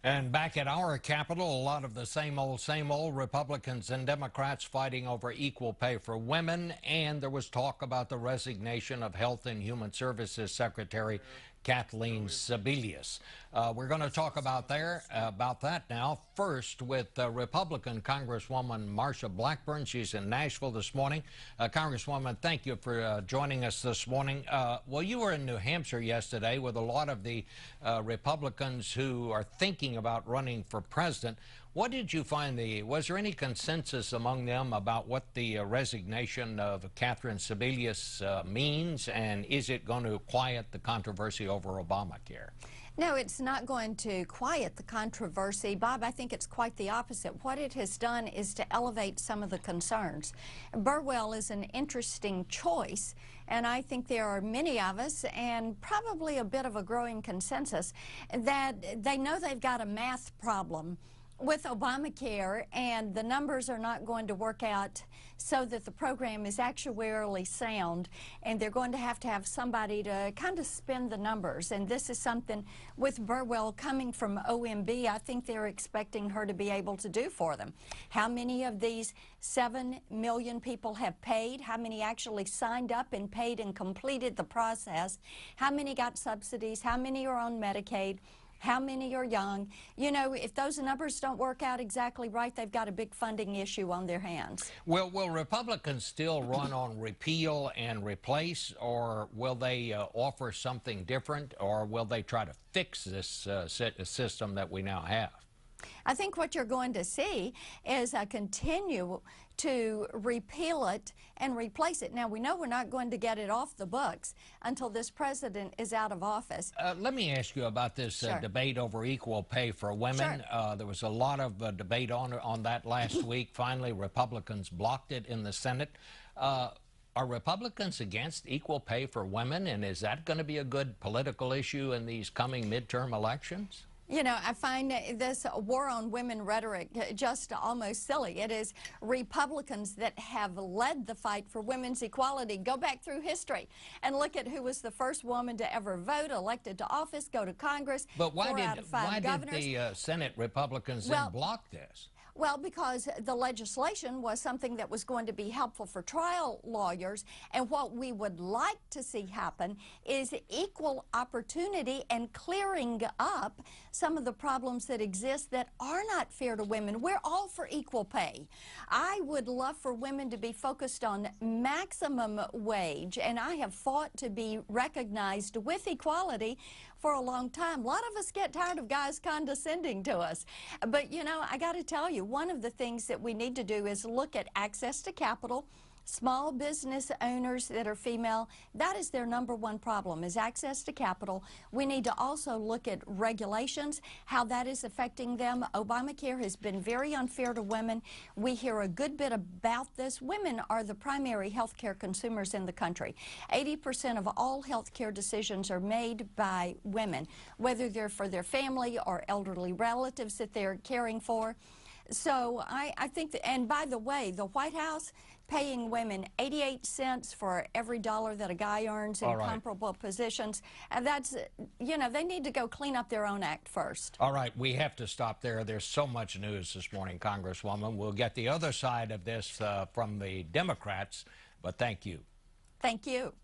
And back at our Capitol, a lot of the same old Republicans and Democrats fighting over equal pay for women. And there was talk about the resignation of Health and Human Services Secretary Kathleen Sebelius. We're going to talk about that now. First, with Republican Congresswoman Marsha Blackburn. She's in Nashville this morning. Congresswoman, thank you for joining us this morning. Well, you were in New Hampshire yesterday with a lot of the Republicans who are thinking about running for president. What did you find? Was there any consensus among them about what the resignation of Kathleen Sebelius means, and is it going to quiet the controversy over Obamacare? No, it's not going to quiet the controversy, Bob. I think it's quite the opposite. What it has done is to elevate some of the concerns. Burwell is an interesting choice, and I think there are many of us, and probably a bit of a growing consensus, that they know they've got a math problem with Obamacare, and the numbers are not going to work out so that the program is actuarially sound, and they're going to have somebody to kind of spin the numbers. And this is something with Burwell coming from OMB, I think they're expecting her to be able to do for them. How many of these 7 million people have paid? How many actually signed up and paid and completed the process? How many got subsidies? How many are on Medicaid? How many are young? You know, if those numbers don't work out exactly right, they've got a big funding issue on their hands. Well, will Republicans still run on repeal and replace, or will they offer something different, or will they try to fix this system that we now have? I think what you're going to see is a continue to repeal it and replace it. Now, we know we're not going to get it off the books until this president is out of office. Let me ask you about this debate over equal pay for women. Sure. There was a lot of debate on that last week. Finally, Republicans blocked it in the Senate. Are Republicans against equal pay for women, and is that going to be a good political issue in these coming midterm elections? You know, I find this war on women rhetoric just almost silly. It is Republicans that have led the fight for women's equality. Go back through history and look at who was the first woman to ever vote, elected to office, go to Congress. But why did the Senate Republicans then block this? Well, because the legislation was something that was going to be helpful for trial lawyers, and what we would like to see happen is equal opportunity and clearing up some of the problems that exist that are not fair to women. We're all for equal pay. I would love for women to be focused on maximum wage, and I have fought to be recognized with equality for a long time. A lot of us get tired of guys condescending to us. But, you know, I got to tell you, one of the things that we need to do is look at access to capital. Small business owners that are female, that is their #1 problem, is access to capital. We need to also look at regulations, how that is affecting them. Obamacare has been very unfair to women. We hear a good bit about this. Women are the primary health care consumers in the country. 80% of all health care decisions are made by women, whether they're for their family or elderly relatives that they're caring for. So I think that, and by the way, the White House paying women 88 cents for every dollar that a guy earns in comparable positions. And that's, you know, they need to go clean up their own act first. All right, we have to stop there. There's so much news this morning, Congresswoman. We'll get the other side of this from the Democrats, but thank you. Thank you.